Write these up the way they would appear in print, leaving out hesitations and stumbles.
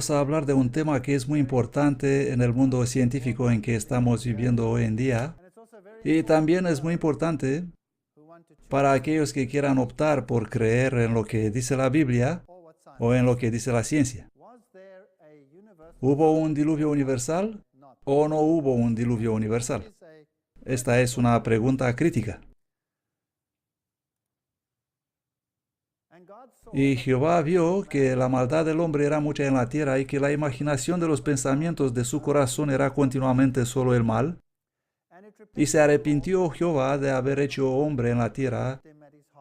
vamos a hablar de un tema que es muy importante en el mundo científico en que estamos viviendo hoy en día y también es muy importante para aquellos que quieran optar por creer en lo que dice la Biblia o en lo que dice la ciencia. ¿Hubo un diluvio universal o no hubo un diluvio universal? Esta es una pregunta crítica. Y Jehová vio que la maldad del hombre era mucha en la tierra y que la imaginación de los pensamientos de su corazón era continuamente solo el mal. Y se arrepintió Jehová de haber hecho hombre en la tierra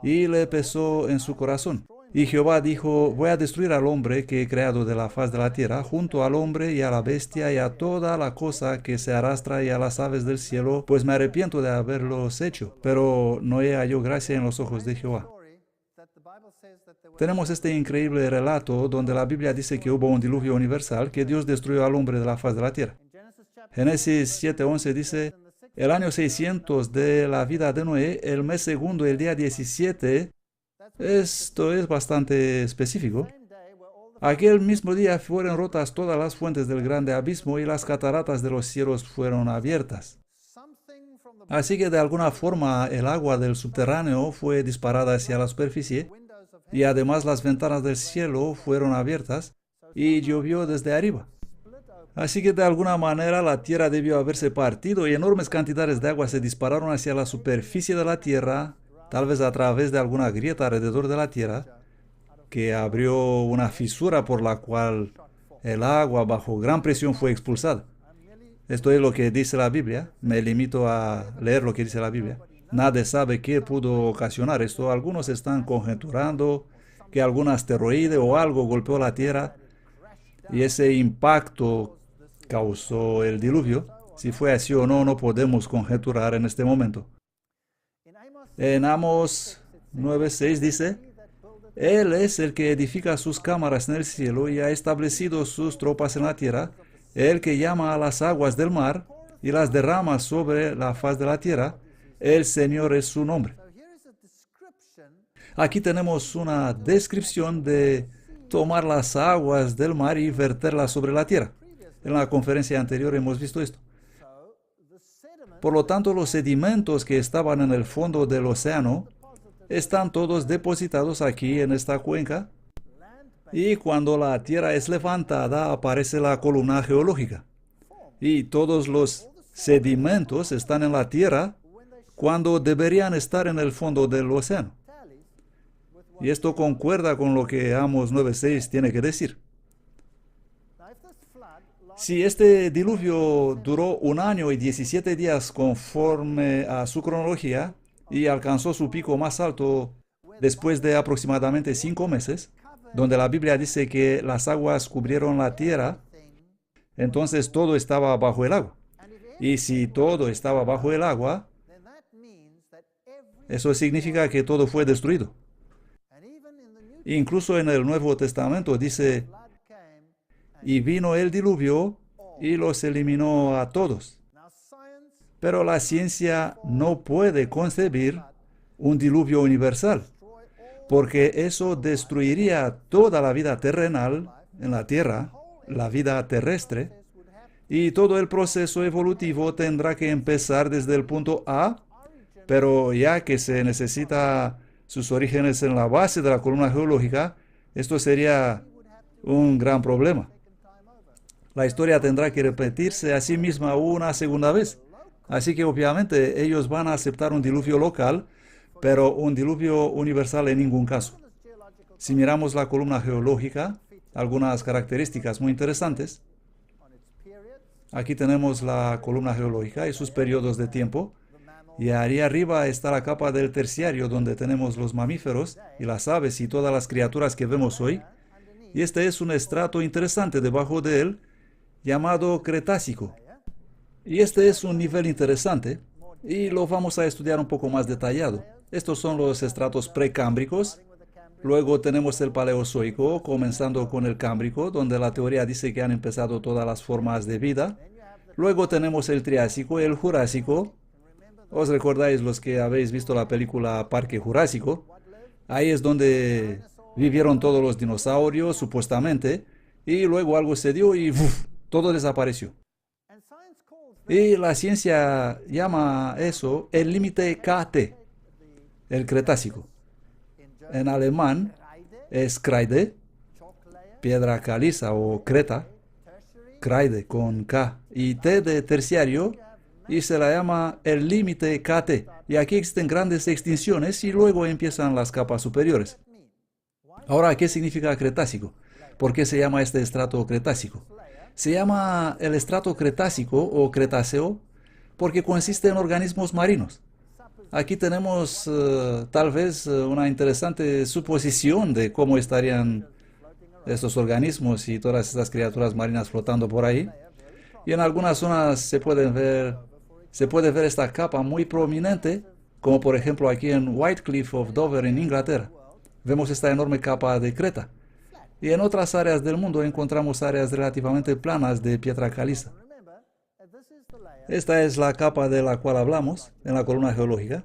y le pesó en su corazón. Y Jehová dijo, voy a destruir al hombre que he creado de la faz de la tierra, junto al hombre y a la bestia y a toda la cosa que se arrastra y a las aves del cielo, pues me arrepiento de haberlos hecho. Pero no he hallado gracia en los ojos de Jehová. Tenemos este increíble relato donde la Biblia dice que hubo un diluvio universal, que Dios destruyó al hombre de la faz de la tierra. Génesis 7:11 dice, el año 600 de la vida de Noé, el mes segundo, el día 17, esto es bastante específico. Aquel mismo día fueron rotas todas las fuentes del grande abismo y las cataratas de los cielos fueron abiertas. Así que de alguna forma el agua del subterráneo fue disparada hacia la superficie y además las ventanas del cielo fueron abiertas y llovió desde arriba. Así que de alguna manera la tierra debió haberse partido y enormes cantidades de agua se dispararon hacia la superficie de la tierra, tal vez a través de alguna grieta alrededor de la tierra, que abrió una fisura por la cual el agua bajo gran presión fue expulsada. Esto es lo que dice la Biblia. Me limito a leer lo que dice la Biblia. Nadie sabe qué pudo ocasionar esto. Algunos están conjeturando que algún asteroide o algo golpeó la Tierra y ese impacto causó el diluvio. Si fue así o no, no podemos conjeturar en este momento. En Amos 9:6 dice, Él es el que edifica sus cámaras en el cielo y ha establecido sus tropas en la tierra, el que llama a las aguas del mar y las derrama sobre la faz de la tierra. El Señor es su nombre. Aquí tenemos una descripción de tomar las aguas del mar y verterlas sobre la tierra. En la conferencia anterior hemos visto esto. Por lo tanto, los sedimentos que estaban en el fondo del océano están todos depositados aquí en esta cuenca. Y cuando la tierra es levantada, aparece la columna geológica. Y todos los sedimentos están en la tierra cuando deberían estar en el fondo del océano. Y esto concuerda con lo que Amos 9:6 tiene que decir. Si este diluvio duró 1 año y 17 días conforme a su cronología y alcanzó su pico más alto después de aproximadamente 5 meses, donde la Biblia dice que las aguas cubrieron la tierra, entonces todo estaba bajo el agua. Y si todo estaba bajo el agua, eso significa que todo fue destruido. Incluso en el Nuevo Testamento dice, y vino el diluvio y los eliminó a todos. Pero la ciencia no puede concebir un diluvio universal, porque eso destruiría toda la vida terrenal en la tierra, la vida terrestre, y todo el proceso evolutivo tendrá que empezar desde el punto A, pero ya que se necesita sus orígenes en la base de la columna geológica, esto sería un gran problema. La historia tendrá que repetirse a sí misma una segunda vez. Así que obviamente ellos van a aceptar un diluvio local, pero un diluvio universal en ningún caso. Si miramos la columna geológica, algunas características muy interesantes. Aquí tenemos la columna geológica y sus periodos de tiempo. Y ahí arriba está la capa del terciario, donde tenemos los mamíferos y las aves y todas las criaturas que vemos hoy. Y este es un estrato interesante debajo de él, llamado Cretácico. Y este es un nivel interesante, y lo vamos a estudiar un poco más detallado. Estos son los estratos precámbricos. Luego tenemos el Paleozoico, comenzando con el Cámbrico, donde la teoría dice que han empezado todas las formas de vida. Luego tenemos el Triásico y el Jurásico. ¿Os recordáis los que habéis visto la película Parque Jurásico? Ahí es donde vivieron todos los dinosaurios, supuestamente, y luego algo se dio y ¡fuf! Todo desapareció. Y la ciencia llama eso el límite KT, el Cretácico. En alemán es Kreide, piedra caliza o creta, Kreide con K y T de terciario, y se la llama el límite KT. Y aquí existen grandes extinciones y luego empiezan las capas superiores. Ahora, ¿qué significa Cretácico? ¿Por qué se llama este estrato Cretácico? Se llama el estrato Cretácico o Cretáceo porque consiste en organismos marinos. Aquí tenemos tal vez una interesante suposición de cómo estarían estos organismos y todas estas criaturas marinas flotando por ahí. Y en algunas zonas se puede ver esta capa muy prominente, como por ejemplo aquí en Whitecliff of Dover en Inglaterra. Vemos esta enorme capa de creta. Y en otras áreas del mundo encontramos áreas relativamente planas de piedra caliza. Esta es la capa de la cual hablamos en la columna geológica.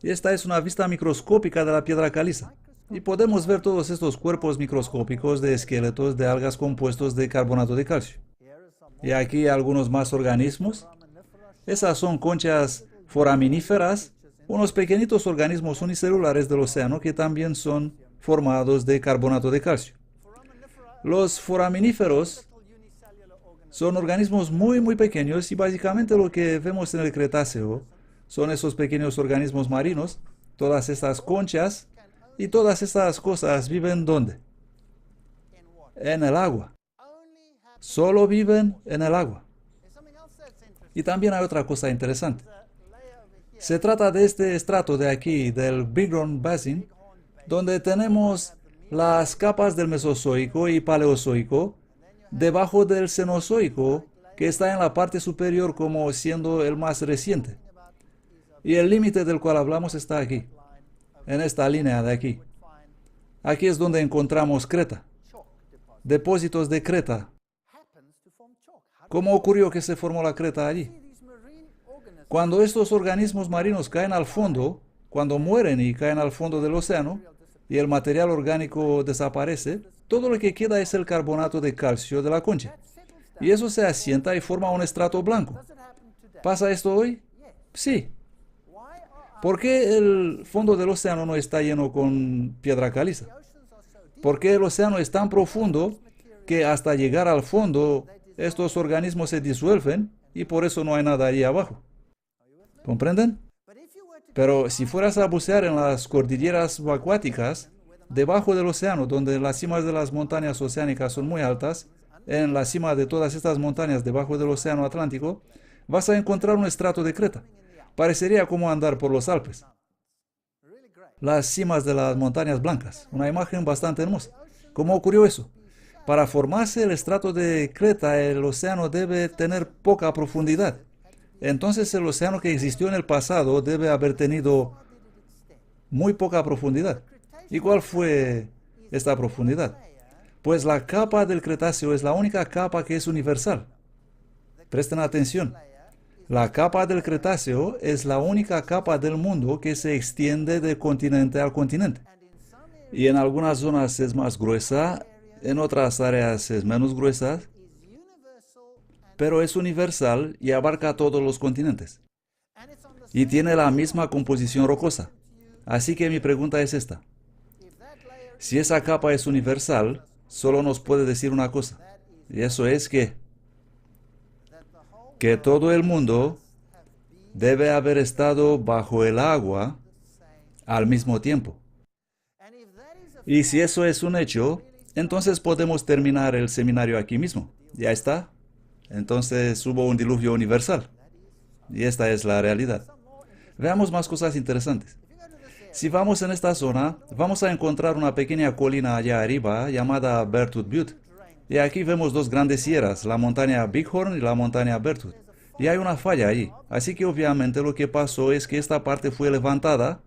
Y esta es una vista microscópica de la piedra caliza. Y podemos ver todos estos cuerpos microscópicos de esqueletos de algas compuestos de carbonato de calcio. Y aquí algunos más organismos. Esas son conchas foraminíferas, unos pequeñitos organismos unicelulares del océano que también son formados de carbonato de calcio. Los foraminíferos son organismos muy pequeños y básicamente lo que vemos en el Cretáceo son esos pequeños organismos marinos, todas estas conchas y todas estas cosas viven ¿dónde? En el agua. Solo viven en el agua. Y también hay otra cosa interesante. Se trata de este estrato de aquí, del Bighorn Basin, donde tenemos las capas del Mesozoico y Paleozoico debajo del Cenozoico, que está en la parte superior como siendo el más reciente. Y el límite del cual hablamos está aquí, en esta línea de aquí. Aquí es donde encontramos creta, depósitos de creta. ¿Cómo ocurrió que se formó la creta allí? Cuando estos organismos marinos caen al fondo, cuando mueren y caen al fondo del océano, y el material orgánico desaparece, todo lo que queda es el carbonato de calcio de la concha. Y eso se asienta y forma un estrato blanco. ¿Pasa esto hoy? Sí. ¿Por qué el fondo del océano no está lleno con piedra caliza? Porque el océano es tan profundo que hasta llegar al fondo estos organismos se disuelven y por eso no hay nada allí abajo. ¿Comprenden? Pero si fueras a bucear en las cordilleras subacuáticas, debajo del océano, donde las cimas de las montañas oceánicas son muy altas, en la cima de todas estas montañas debajo del océano Atlántico, vas a encontrar un estrato de creta. Parecería como andar por los Alpes. Las cimas de las montañas blancas, una imagen bastante hermosa. ¿Cómo ocurrió eso? Para formarse el estrato de creta, el océano debe tener poca profundidad. Entonces el océano que existió en el pasado debe haber tenido muy poca profundidad. ¿Y cuál fue esta profundidad? Pues la capa del Cretáceo es la única capa que es universal. Presten atención. La capa del Cretáceo es la única capa del mundo que se extiende de continente a continente. Y en algunas zonas es más gruesa, en otras áreas es menos gruesa, pero es universal y abarca todos los continentes. Y tiene la misma composición rocosa. Así que mi pregunta es esta. Si esa capa es universal, solo nos puede decir una cosa. Y eso es que todo el mundo debe haber estado bajo el agua al mismo tiempo. Y si eso es un hecho, entonces podemos terminar el seminario aquí mismo. ¿Ya está? Entonces hubo un diluvio universal. Y esta es la realidad. Veamos más cosas interesantes. Si vamos en esta zona, vamos a encontrar una pequeña colina allá arriba llamada Berthoud Butte. Y aquí vemos dos grandes sierras, la montaña Bighorn y la montaña Berthoud. Y hay una falla ahí. Así que obviamente lo que pasó es que esta parte fue levantada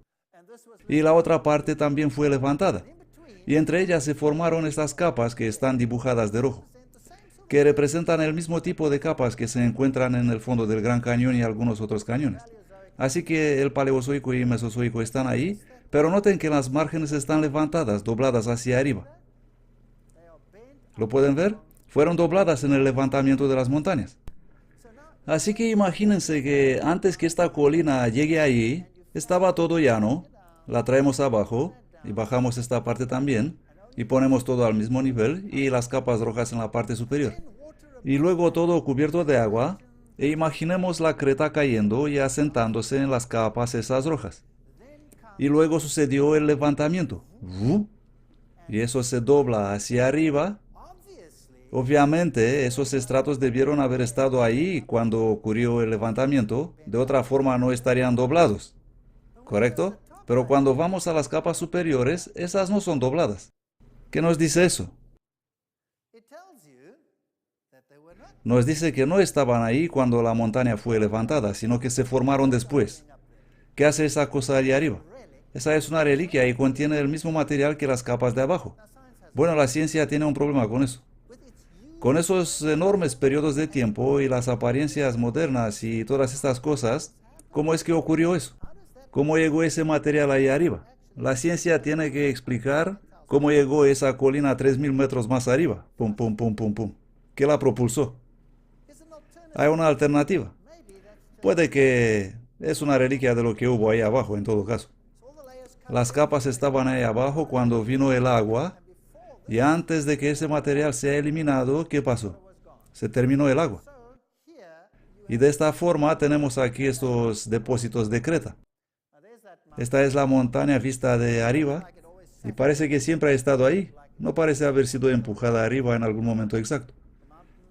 y la otra parte también fue levantada. Y entre ellas se formaron estas capas que están dibujadas de rojo, que representan el mismo tipo de capas que se encuentran en el fondo del Gran Cañón y algunos otros cañones. Así que el Paleozoico y Mesozoico están ahí, Pero noten que las márgenes están levantadas, dobladas hacia arriba. ¿Lo pueden ver? Fueron dobladas en el levantamiento de las montañas. Así que imagínense que antes que esta colina llegue allí, estaba todo llano, la traemos abajo y bajamos esta parte también y ponemos todo al mismo nivel y las capas rojas en la parte superior. Y luego todo cubierto de agua e imaginemos la creta cayendo y asentándose en las capas esas rojas. Y luego sucedió el levantamiento. Y eso se dobla hacia arriba. Obviamente, esos estratos debieron haber estado ahí cuando ocurrió el levantamiento, de otra forma no estarían doblados, ¿correcto? Pero cuando vamos a las capas superiores, esas no son dobladas. ¿Qué nos dice eso? Nos dice que no estaban ahí cuando la montaña fue levantada, sino que se formaron después. ¿Qué hace esa cosa allá arriba? Esa es una reliquia y contiene el mismo material que las capas de abajo. Bueno, la ciencia tiene un problema con eso. Con esos enormes periodos de tiempo y las apariencias modernas y todas estas cosas, ¿cómo es que ocurrió eso? ¿Cómo llegó ese material ahí arriba? La ciencia tiene que explicar cómo llegó esa colina 3000 metros más arriba. Pum, pum, pum, pum, pum. ¿Qué la propulsó? Hay una alternativa. Puede que es una reliquia de lo que hubo ahí abajo, en todo caso. Las capas estaban ahí abajo cuando vino el agua. Y antes de que ese material sea eliminado, ¿qué pasó? Se terminó el agua. Y de esta forma tenemos aquí estos depósitos de creta. Esta es la montaña vista de arriba y parece que siempre ha estado ahí. No parece haber sido empujada arriba en algún momento exacto.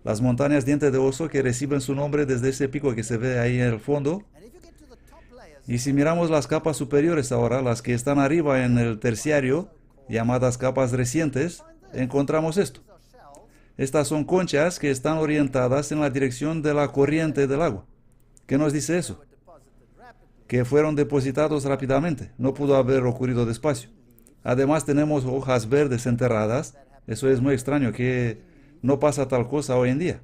Las montañas diente de oso que reciben su nombre desde ese pico que se ve ahí en el fondo. Y si miramos las capas superiores ahora, las que están arriba en el terciario, llamadas capas recientes, encontramos esto. Estas son conchas que están orientadas en la dirección de la corriente del agua. ¿Qué nos dice eso? Que fueron depositados rápidamente. No pudo haber ocurrido despacio. Además tenemos hojas verdes enterradas. Eso es muy extraño, que no pasa tal cosa hoy en día,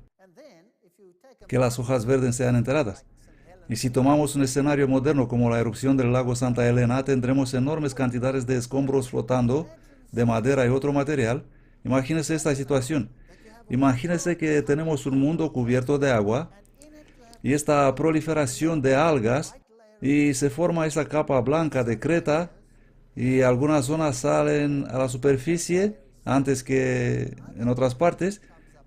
que las hojas verdes sean enterradas. Y si tomamos un escenario moderno como la erupción del lago Santa Elena, tendremos enormes cantidades de escombros flotando, de madera y otro material. Imagínense esta situación. Imagínense que tenemos un mundo cubierto de agua y esta proliferación de algas y se forma esa capa blanca de creta y algunas zonas salen a la superficie antes que en otras partes.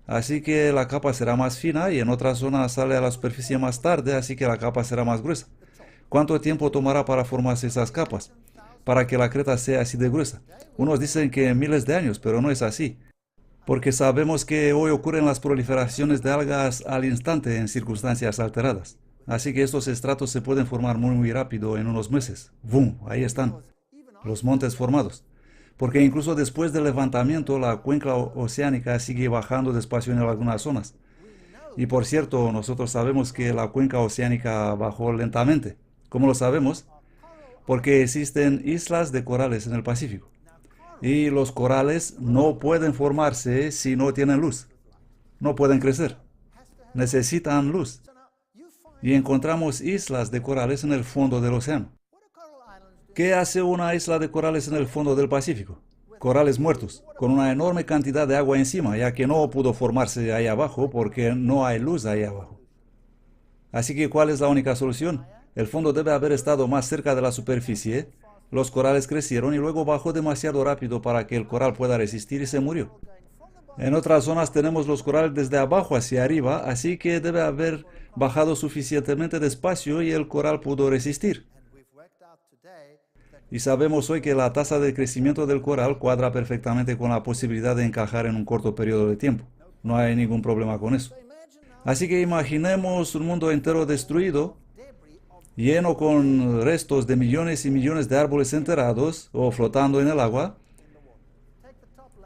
Así que la capa será más fina y en otras zonas sale a la superficie más tarde, así que la capa será más gruesa. ¿Cuánto tiempo tomará para formarse esas capas? Para que la creta sea así de gruesa. Unos dicen que miles de años, pero no es así. Porque sabemos que hoy ocurren las proliferaciones de algas al instante en circunstancias alteradas. Así que estos estratos se pueden formar muy, muy rápido en unos meses. ¡Bum! Ahí están. Los montes formados. Porque incluso después del levantamiento, la cuenca oceánica sigue bajando despacio en algunas zonas. Y por cierto, nosotros sabemos que la cuenca oceánica bajó lentamente. ¿Cómo lo sabemos? Porque existen islas de corales en el Pacífico. Y los corales no pueden formarse si no tienen luz. No pueden crecer. Necesitan luz. Y encontramos islas de corales en el fondo del océano. ¿Qué hace una isla de corales en el fondo del Pacífico? Corales muertos, con una enorme cantidad de agua encima, ya que no pudo formarse ahí abajo porque no hay luz ahí abajo. Así que, ¿cuál es la única solución? El fondo debe haber estado más cerca de la superficie. Los corales crecieron y luego bajó demasiado rápido para que el coral pueda resistir y se murió. En otras zonas tenemos los corales desde abajo hacia arriba, así que debe haber bajado suficientemente despacio y el coral pudo resistir. Y sabemos hoy que la tasa de crecimiento del coral cuadra perfectamente con la posibilidad de encajar en un corto periodo de tiempo. No hay ningún problema con eso. Así que imaginemos un mundo entero destruido, lleno con restos de millones y millones de árboles enterrados o flotando en el agua.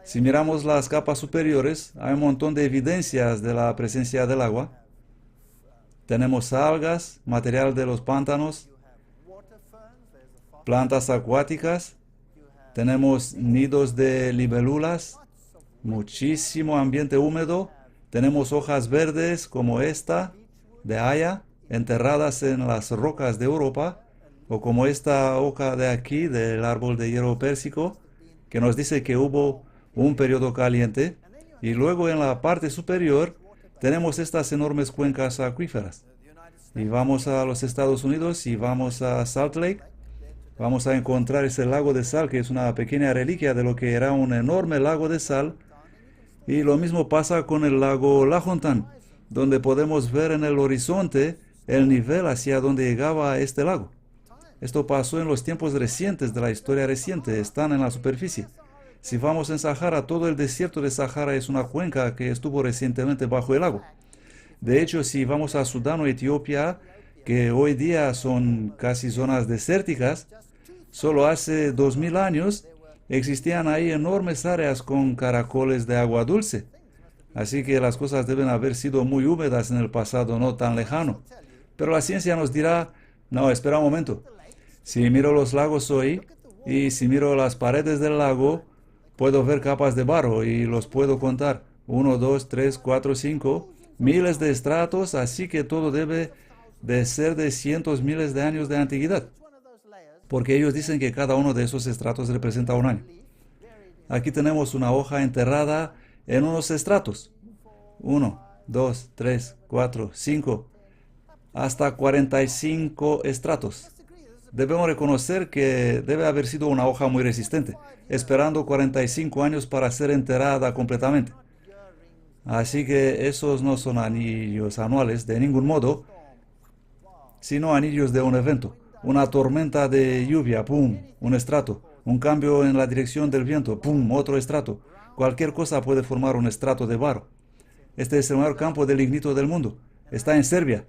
Si miramos las capas superiores, hay un montón de evidencias de la presencia del agua. Tenemos algas, material de los pantanos, plantas acuáticas, tenemos nidos de libélulas, muchísimo ambiente húmedo, tenemos hojas verdes como esta, de haya, enterradas en las rocas de Europa, o como esta hoja de aquí del árbol de hierro pérsico, que nos dice que hubo un periodo caliente, y luego en la parte superior tenemos estas enormes cuencas acuíferas. Y vamos a los Estados Unidos y vamos a Salt Lake, vamos a encontrar ese lago de sal, que es una pequeña reliquia de lo que era un enorme lago de sal. Y lo mismo pasa con el lago Lahontan, donde podemos ver en el horizonte el nivel hacia donde llegaba este lago. Esto pasó en los tiempos recientes de la historia reciente, están en la superficie. Si vamos en Sahara, todo el desierto de Sahara es una cuenca que estuvo recientemente bajo el agua. De hecho, si vamos a Sudán o Etiopía, que hoy día son casi zonas desérticas, solo hace 2000 años existían ahí enormes áreas con caracoles de agua dulce. Así que las cosas deben haber sido muy húmedas en el pasado no tan lejano. Pero la ciencia nos dirá, no, espera un momento. Si miro los lagos hoy y si miro las paredes del lago, puedo ver capas de barro y los puedo contar. 1, 2, 3, 4, 5, miles de estratos, así que todo debe de ser de cientos miles de años de antigüedad. Porque ellos dicen que cada uno de esos estratos representa un año. Aquí tenemos una hoja enterrada en unos estratos. 1, 2, 3, 4, 5, hasta 45 estratos. Debemos reconocer que debe haber sido una hoja muy resistente, esperando 45 años para ser enterrada completamente. Así que esos no son anillos anuales de ningún modo, sino anillos de un evento. Una tormenta de lluvia, ¡pum!, un estrato. Un cambio en la dirección del viento, ¡pum!, otro estrato. Cualquier cosa puede formar un estrato de barro. Este es el mayor campo de lignito del mundo. Está en Serbia.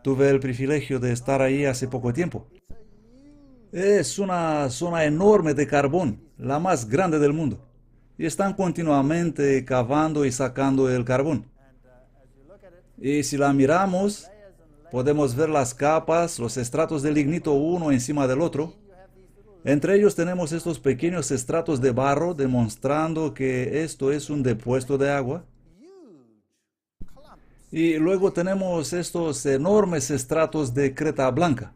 Tuve el privilegio de estar ahí hace poco tiempo. Es una zona enorme de carbón, la más grande del mundo. Y están continuamente cavando y sacando el carbón. Y si la miramos, podemos ver las capas, los estratos de lignito uno encima del otro. Entre ellos tenemos estos pequeños estratos de barro demostrando que esto es un depósito de agua. Y luego tenemos estos enormes estratos de creta blanca.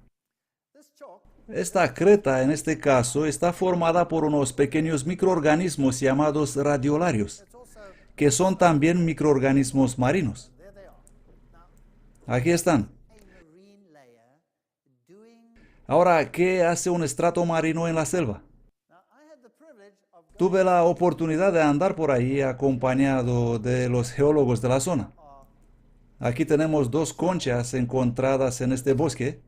Esta creta, en este caso, está formada por unos pequeños microorganismos llamados radiolarios, que son también microorganismos marinos. Aquí están. Ahora, ¿qué hace un estrato marino en la selva? Tuve la oportunidad de andar por ahí acompañado de los geólogos de la zona. Aquí tenemos dos conchas encontradas en este bosque,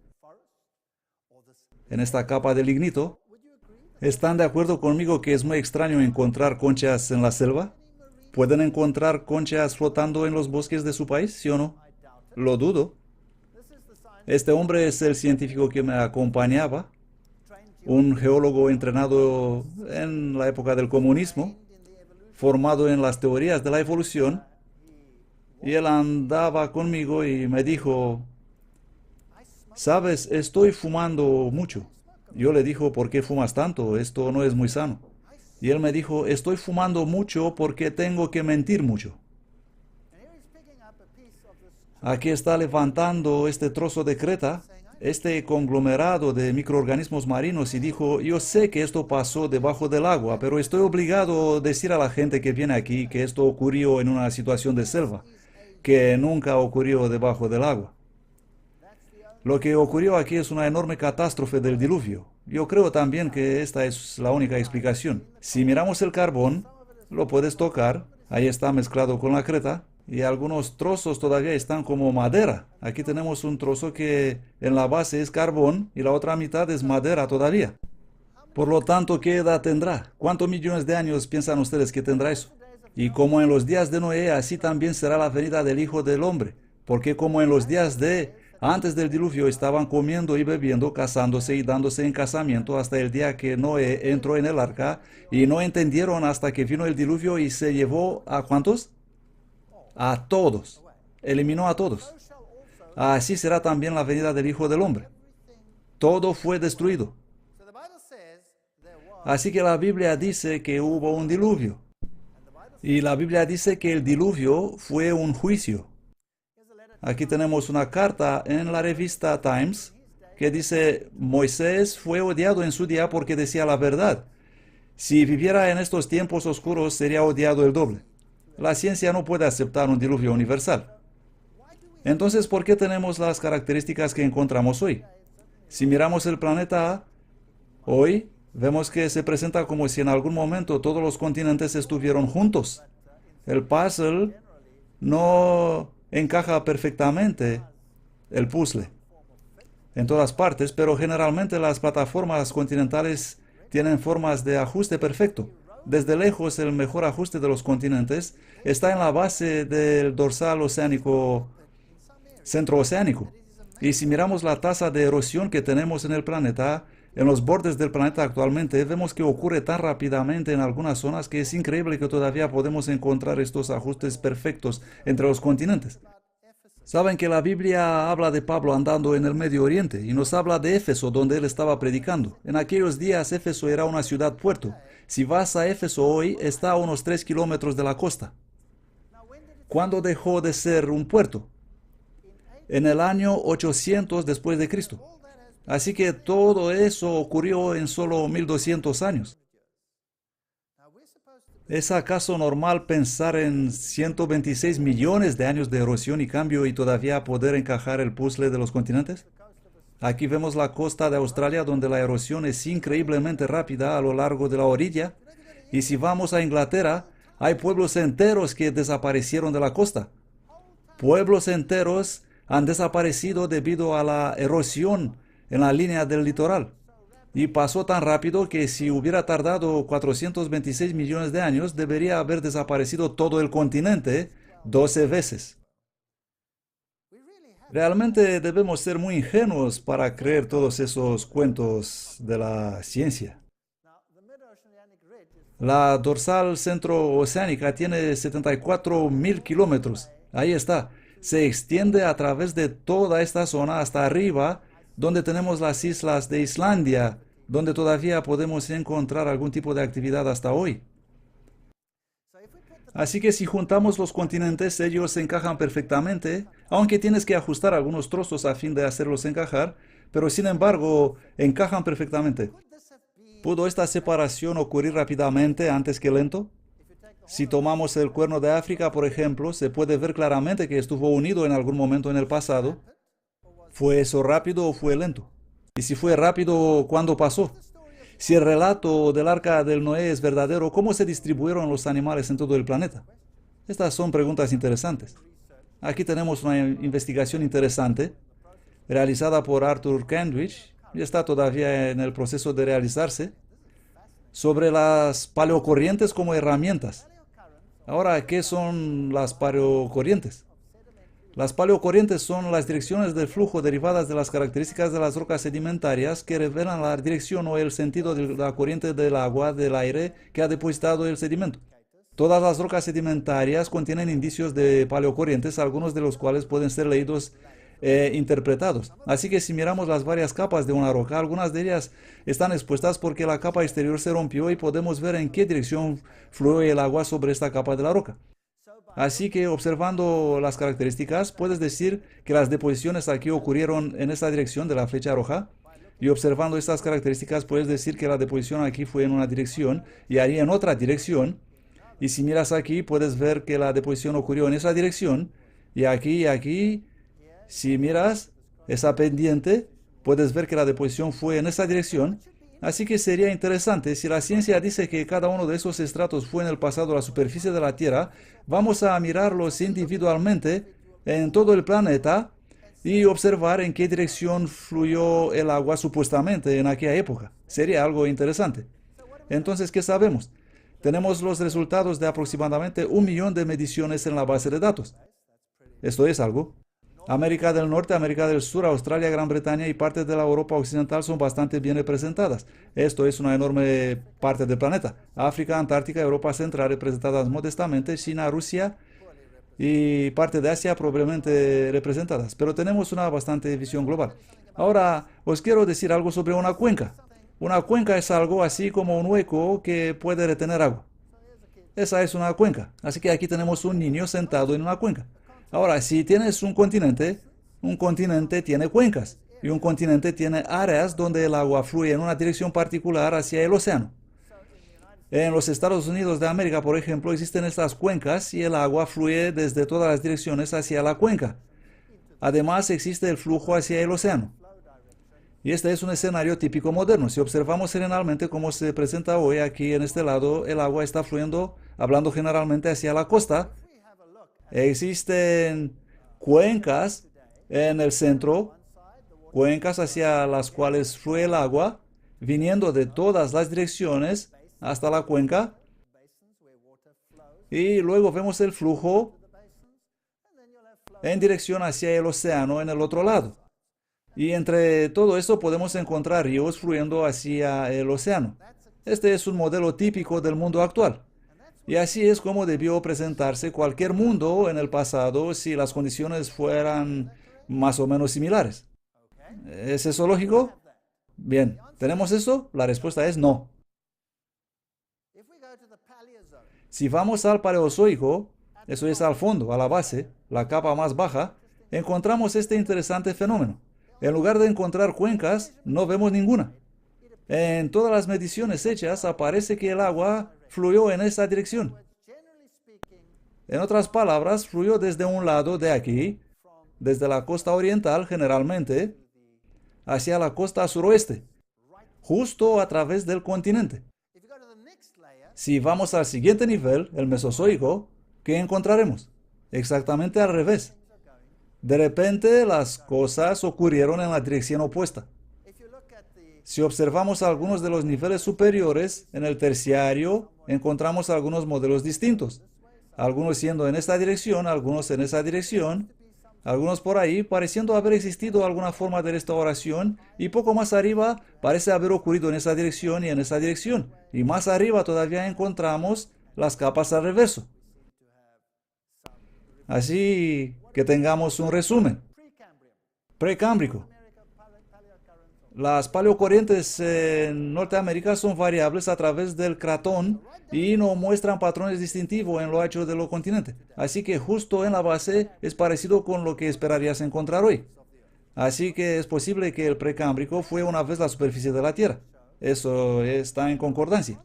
en esta capa de lignito. ¿Están de acuerdo conmigo que es muy extraño encontrar conchas en la selva? ¿Pueden encontrar conchas flotando en los bosques de su país, sí o no? Lo dudo. Este hombre es el científico que me acompañaba, un geólogo entrenado en la época del comunismo, formado en las teorías de la evolución, y él andaba conmigo y me dijo, ¿sabes? Estoy fumando mucho. Yo le dije, ¿por qué fumas tanto? Esto no es muy sano. Y él me dijo, estoy fumando mucho porque tengo que mentir mucho. Aquí está levantando este trozo de creta, este conglomerado de microorganismos marinos, y dijo, yo sé que esto pasó debajo del agua, pero estoy obligado a decir a la gente que viene aquí que esto ocurrió en una situación de selva, que nunca ocurrió debajo del agua. Lo que ocurrió aquí es una enorme catástrofe del diluvio. Yo creo también que esta es la única explicación. Si miramos el carbón, lo puedes tocar, ahí está mezclado con la creta, y algunos trozos todavía están como madera. Aquí tenemos un trozo que en la base es carbón y la otra mitad es madera todavía. Por lo tanto, ¿qué edad tendrá? ¿Cuántos millones de años piensan ustedes que tendrá eso? Y como en los días de Noé, así también será la venida del Hijo del Hombre. Porque como en los días de antes del diluvio estaban comiendo y bebiendo, casándose y dándose en casamiento hasta el día que Noé entró en el arca, y no entendieron hasta que vino el diluvio y se llevó ¿a cuántos? A todos. Eliminó a todos. Así será también la venida del Hijo del Hombre. Todo fue destruido. Así que la Biblia dice que hubo un diluvio. Y la Biblia dice que el diluvio fue un juicio. Aquí tenemos una carta en la revista Times que dice, Moisés fue odiado en su día porque decía la verdad. Si viviera en estos tiempos oscuros, sería odiado el doble. La ciencia no puede aceptar un diluvio universal. Entonces, ¿por qué tenemos las características que encontramos hoy? Si miramos el planeta hoy, vemos que se presenta como si en algún momento todos los continentes estuvieron juntos. El puzzle no encaja perfectamente, el puzzle, en todas partes, pero generalmente las plataformas continentales tienen formas de ajuste perfecto. Desde lejos, el mejor ajuste de los continentes está en la base del dorsal oceánico centrooceánico. Y si miramos la tasa de erosión que tenemos en el planeta, en los bordes del planeta actualmente, vemos que ocurre tan rápidamente en algunas zonas que es increíble que todavía podemos encontrar estos ajustes perfectos entre los continentes. Saben que la Biblia habla de Pablo andando en el Medio Oriente y nos habla de Éfeso, donde él estaba predicando. En aquellos días Éfeso era una ciudad-puerto. Si vas a Éfeso hoy, está a unos 3 kilómetros de la costa. ¿Cuándo dejó de ser un puerto? En el año 800 después de Cristo. Así que todo eso ocurrió en solo 1200 años. ¿Es acaso normal pensar en 126 millones de años de erosión y cambio y todavía poder encajar el puzzle de los continentes? Aquí vemos la costa de Australia, donde la erosión es increíblemente rápida a lo largo de la orilla. Y si vamos a Inglaterra, hay pueblos enteros que desaparecieron de la costa. Pueblos enteros han desaparecido debido a la erosión en la línea del litoral. Y pasó tan rápido que si hubiera tardado 426 millones de años, debería haber desaparecido todo el continente 12 veces. Realmente debemos ser muy ingenuos para creer todos esos cuentos de la ciencia. La dorsal centrooceánica tiene 74.000 kilómetros. Ahí está. Se extiende a través de toda esta zona hasta arriba, donde tenemos las islas de Islandia, donde todavía podemos encontrar algún tipo de actividad hasta hoy. Así que si juntamos los continentes, ellos se encajan perfectamente, aunque tienes que ajustar algunos trozos a fin de hacerlos encajar, pero sin embargo, encajan perfectamente. ¿Pudo esta separación ocurrir rápidamente antes que lento? Si tomamos el Cuerno de África, por ejemplo, se puede ver claramente que estuvo unido en algún momento en el pasado. ¿Fue eso rápido o fue lento? Y si fue rápido, ¿cuándo pasó? Si el relato del arca del Noé es verdadero, ¿cómo se distribuyeron los animales en todo el planeta? Estas son preguntas interesantes. Aquí tenemos una investigación interesante realizada por Arthur Kendrick, y está todavía en el proceso de realizarse, sobre las paleocorrientes como herramientas. Ahora, ¿qué son las paleocorrientes? Las paleocorrientes son las direcciones del flujo derivadas de las características de las rocas sedimentarias que revelan la dirección o el sentido de la corriente del agua, del aire que ha depositado el sedimento. Todas las rocas sedimentarias contienen indicios de paleocorrientes, algunos de los cuales pueden ser leídos e interpretados. Así que si miramos las varias capas de una roca, algunas de ellas están expuestas porque la capa exterior se rompió y podemos ver en qué dirección fluye el agua sobre esta capa de la roca. Así que observando las características, puedes decir que las deposiciones aquí ocurrieron en esta dirección de la flecha roja. Y observando estas características, puedes decir que la deposición aquí fue en una dirección y ahí en otra dirección. Y si miras aquí, puedes ver que la deposición ocurrió en esa dirección. Y aquí, si miras esa pendiente, puedes ver que la deposición fue en esa dirección. Así que sería interesante, si la ciencia dice que cada uno de esos estratos fue en el pasado la superficie de la Tierra, vamos a mirarlos individualmente en todo el planeta y observar en qué dirección fluyó el agua supuestamente en aquella época. Sería algo interesante. Entonces, ¿qué sabemos? Tenemos los resultados de aproximadamente 1 millón de mediciones en la base de datos. Esto es algo. América del Norte, América del Sur, Australia, Gran Bretaña y partes de la Europa Occidental son bastante bien representadas. Esto es una enorme parte del planeta. África, Antártica, Europa Central representadas modestamente, China, Rusia y parte de Asia probablemente representadas. Pero tenemos una bastante visión global. Ahora, os quiero decir algo sobre una cuenca. Una cuenca es algo así como un hueco que puede retener agua. Esa es una cuenca. Así que aquí tenemos un niño sentado en una cuenca. Ahora, si tienes un continente tiene cuencas. y un continente tiene áreas donde el agua fluye en una dirección particular hacia el océano. En los Estados Unidos de América, por ejemplo, existen estas cuencas y el agua fluye desde todas las direcciones hacia la cuenca. Además, existe el flujo hacia el océano. Y este es un escenario típico moderno. Si observamos generalmente cómo se presenta hoy aquí en este lado, el agua está fluyendo, hablando generalmente hacia la costa. Existen cuencas en el centro, cuencas hacia las cuales fluye el agua, viniendo de todas las direcciones hasta la cuenca. Y luego vemos el flujo en dirección hacia el océano en el otro lado. Y entre todo esto podemos encontrar ríos fluyendo hacia el océano. Este es un modelo típico del mundo actual. Y así es como debió presentarse cualquier mundo en el pasado si las condiciones fueran más o menos similares. ¿Es eso lógico? Bien, ¿tenemos eso? La respuesta es no. Si vamos al Paleozoico, eso es al fondo, a la base, la capa más baja, encontramos este interesante fenómeno. En lugar de encontrar cuencas, no vemos ninguna. En todas las mediciones hechas aparece que el agua fluyó en esa dirección. En otras palabras, fluyó desde un lado de aquí, desde la costa oriental generalmente, hacia la costa suroeste, justo a través del continente. Si vamos al siguiente nivel, el Mesozoico, ¿qué encontraremos? Exactamente al revés. De repente las cosas ocurrieron en la dirección opuesta. Si observamos algunos de los niveles superiores, en el terciario, encontramos algunos modelos distintos. Algunos siendo en esta dirección, algunos en esa dirección, algunos por ahí, pareciendo haber existido alguna forma de restauración, y poco más arriba parece haber ocurrido en esa dirección y en esa dirección. Y más arriba todavía encontramos las capas al reverso. Así que tengamos un resumen. Precámbrico. Las paleocorrientes en Norteamérica son variables a través del cratón y no muestran patrones distintivos en lo ancho de los continentes. Así que justo en la base es parecido con lo que esperarías encontrar hoy. Así que es posible que el precámbrico fue una vez la superficie de la Tierra. Eso está en concordancia.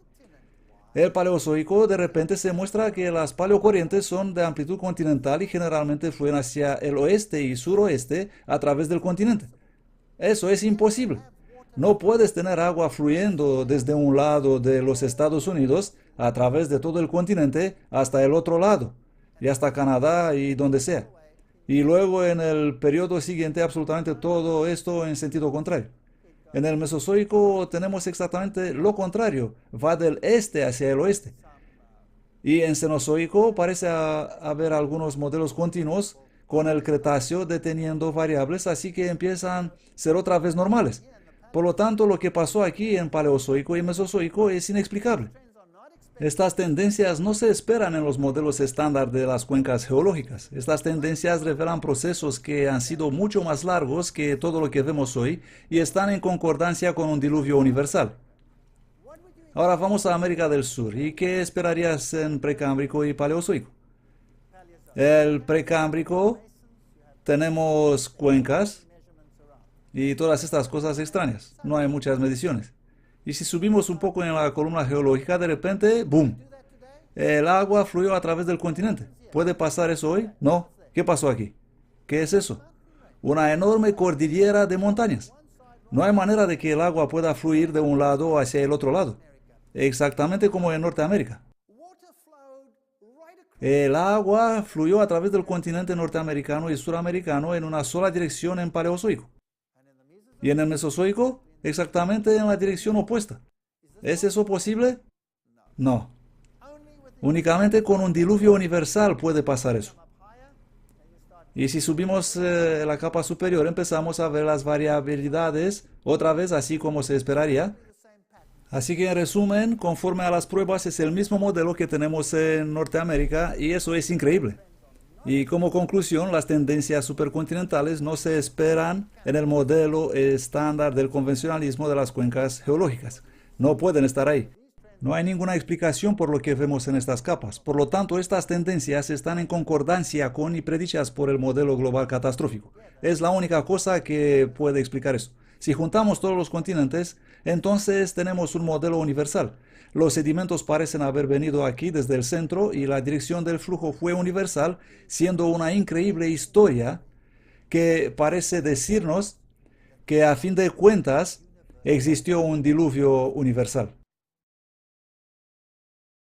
El Paleozoico de repente se muestra que las paleocorrientes son de amplitud continental y generalmente fluyen hacia el oeste y suroeste a través del continente. Eso es imposible. No puedes tener agua fluyendo desde un lado de los Estados Unidos a través de todo el continente hasta el otro lado, y hasta Canadá y donde sea. Y luego en el periodo siguiente absolutamente todo esto en sentido contrario. En el Mesozoico tenemos exactamente lo contrario, va del este hacia el oeste. Y en Cenozoico parece haber algunos modelos continuos con el Cretáceo deteniendo variables, así que empiezan a ser otra vez normales. Por lo tanto, lo que pasó aquí en Paleozoico y Mesozoico es inexplicable. Estas tendencias no se esperan en los modelos estándar de las cuencas geológicas. Estas tendencias revelan procesos que han sido mucho más largos que todo lo que vemos hoy y están en concordancia con un diluvio universal. Ahora vamos a América del Sur. ¿Y qué esperarías en Precámbrico y Paleozoico? El Precámbrico tenemos cuencas y todas estas cosas extrañas. No hay muchas mediciones. Y si subimos un poco en la columna geológica, de repente, ¡boom! El agua fluyó a través del continente. ¿Puede pasar eso hoy? No. ¿Qué pasó aquí? ¿Qué es eso? Una enorme cordillera de montañas. No hay manera de que el agua pueda fluir de un lado hacia el otro lado. Exactamente como en Norteamérica. El agua fluyó a través del continente norteamericano y suramericano en una sola dirección en Paleozoico. Y en el Mesozoico, exactamente en la dirección opuesta. ¿Es eso posible? No. Únicamente con un diluvio universal puede pasar eso. Y si subimos la capa superior, empezamos a ver las variabilidades, otra vez así como se esperaría. Así que en resumen, conforme a las pruebas, es el mismo modelo que tenemos en Norteamérica y eso es increíble. Y como conclusión, las tendencias supercontinentales no se esperan en el modelo estándar del convencionalismo de las cuencas geológicas. No pueden estar ahí. No hay ninguna explicación por lo que vemos en estas capas. Por lo tanto, estas tendencias están en concordancia con y predichas por el modelo global catastrófico. Es la única cosa que puede explicar eso. Si juntamos todos los continentes, entonces tenemos un modelo universal. Los sedimentos parecen haber venido aquí desde el centro y la dirección del flujo fue universal, siendo una increíble historia que parece decirnos que a fin de cuentas existió un diluvio universal.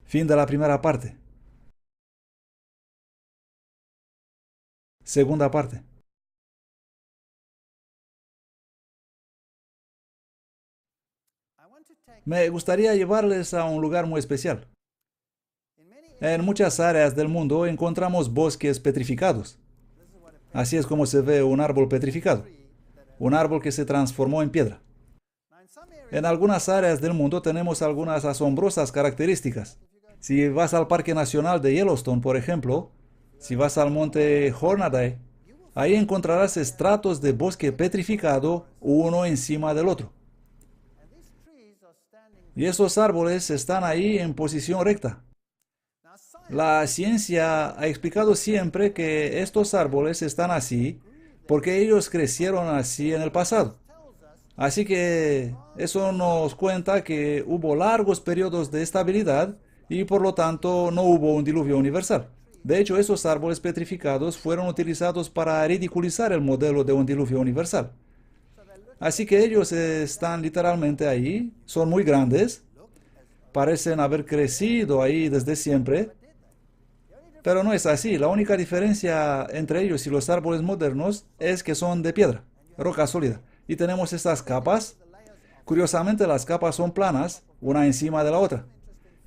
Fin de la primera parte. Segunda parte. Me gustaría llevarles a un lugar muy especial. En muchas áreas del mundo encontramos bosques petrificados. Así es como se ve un árbol petrificado, un árbol que se transformó en piedra. En algunas áreas del mundo tenemos algunas asombrosas características. Si vas al Parque Nacional de Yellowstone, por ejemplo, si vas al monte Hornaday, ahí encontrarás estratos de bosque petrificado uno encima del otro. Y esos árboles están ahí en posición recta. La ciencia ha explicado siempre que estos árboles están así porque ellos crecieron así en el pasado. Así que eso nos cuenta que hubo largos periodos de estabilidad y por lo tanto no hubo un diluvio universal. De hecho, esos árboles petrificados fueron utilizados para ridiculizar el modelo de un diluvio universal. Así que ellos están literalmente ahí, son muy grandes, parecen haber crecido ahí desde siempre, pero no es así. La única diferencia entre ellos y los árboles modernos es que son de piedra, roca sólida. Y tenemos estas capas. Curiosamente, las capas son planas, una encima de la otra.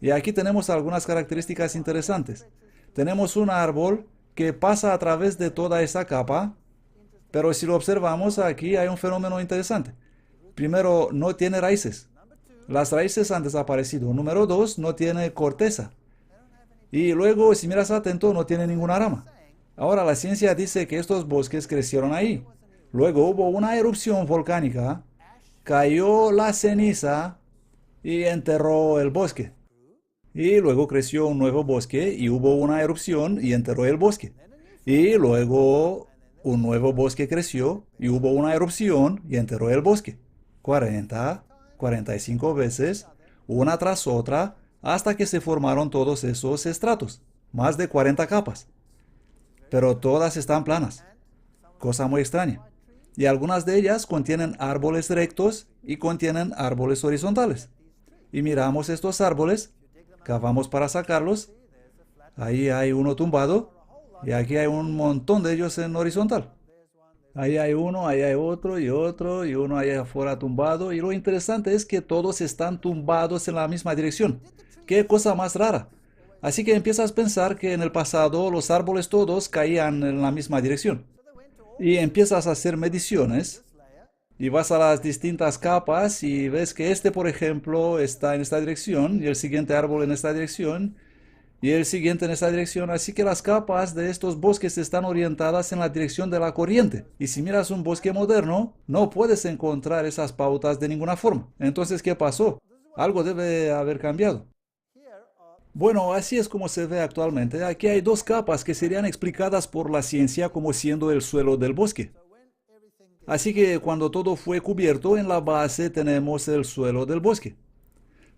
Y aquí tenemos algunas características interesantes. Tenemos un árbol que pasa a través de toda esa capa, pero si lo observamos aquí hay un fenómeno interesante. Primero, no tiene raíces. Las raíces han desaparecido. Número 2, no tiene corteza. Y luego, si miras atento, no tiene ninguna rama. Ahora, la ciencia dice que estos bosques crecieron ahí. Luego hubo una erupción volcánica, cayó la ceniza y enterró el bosque. Y luego creció un nuevo bosque y hubo una erupción y enterró el bosque. Y luego un nuevo bosque creció y hubo una erupción y enterró el bosque. 40, 45 veces, una tras otra, hasta que se formaron todos esos estratos, más de 40 capas. Pero todas están planas, cosa muy extraña. Y algunas de ellas contienen árboles rectos y contienen árboles horizontales. Y miramos estos árboles, cavamos para sacarlos, ahí hay uno tumbado y aquí hay un montón de ellos en horizontal. Ahí hay uno, ahí hay otro y otro y uno allá afuera tumbado. Y lo interesante es que todos están tumbados en la misma dirección. ¡Qué cosa más rara! Así que empiezas a pensar que en el pasado los árboles todos caían en la misma dirección. Y empiezas a hacer mediciones y vas a las distintas capas y ves que este, por ejemplo, está en esta dirección y el siguiente árbol en esta dirección y el siguiente en esta dirección. Así que las capas de estos bosques están orientadas en la dirección de la corriente. Y si miras un bosque moderno, no puedes encontrar esas pautas de ninguna forma. Entonces, ¿qué pasó? Algo debe haber cambiado. Bueno, así es como se ve actualmente. Aquí hay dos capas que serían explicadas por la ciencia como siendo el suelo del bosque. Así que cuando todo fue cubierto, en la base tenemos el suelo del bosque.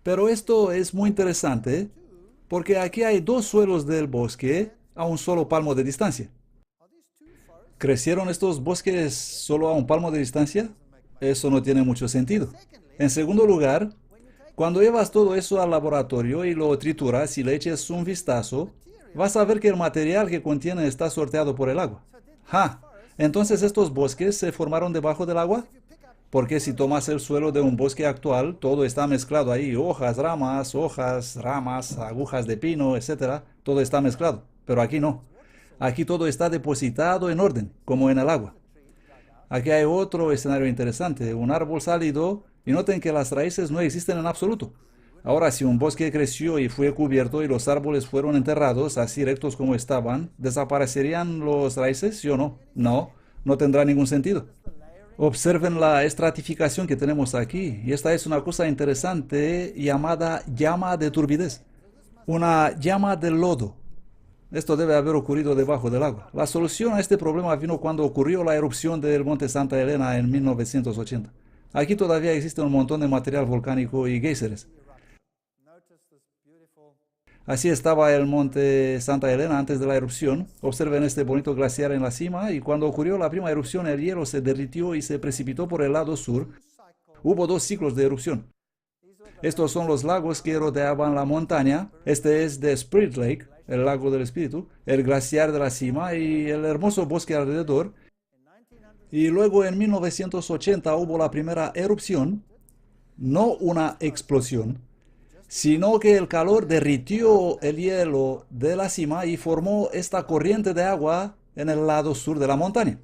Pero esto es muy interesante porque aquí hay dos suelos del bosque a un solo palmo de distancia. ¿Crecieron estos bosques solo a un palmo de distancia? Eso no tiene mucho sentido. En segundo lugar, cuando llevas todo eso al laboratorio y lo trituras y le eches un vistazo, vas a ver que el material que contiene está sorteado por el agua. ¡Ja! Entonces, ¿estos bosques se formaron debajo del agua? Porque si tomas el suelo de un bosque actual, todo está mezclado ahí, hojas, ramas, agujas de pino, etc. Todo está mezclado, pero aquí no. Aquí todo está depositado en orden, como en el agua. Aquí hay otro escenario interesante, un árbol salido, y noten que las raíces no existen en absoluto. Ahora, si un bosque creció y fue cubierto y los árboles fueron enterrados así rectos como estaban, ¿desaparecerían las raíces, sí o no? No, no tendrá ningún sentido. Observen la estratificación que tenemos aquí, y esta es una cosa interesante llamada llama de turbidez, una llama de lodo. Esto debe haber ocurrido debajo del agua. La solución a este problema vino cuando ocurrió la erupción del monte Santa Elena en 1980. Aquí todavía existe un montón de material volcánico y géiseres. Así estaba el monte Santa Elena antes de la erupción. Observen este bonito glaciar en la cima, y cuando ocurrió la primera erupción el hielo se derritió y se precipitó por el lado sur. Hubo 2 ciclos de erupción. Estos son los lagos que rodeaban la montaña. Este es The Spirit Lake, el lago del espíritu, el glaciar de la cima y el hermoso bosque alrededor. Y luego en 1980 hubo la primera erupción, no una explosión, sino que el calor derritió el hielo de la cima y formó esta corriente de agua en el lado sur de la montaña.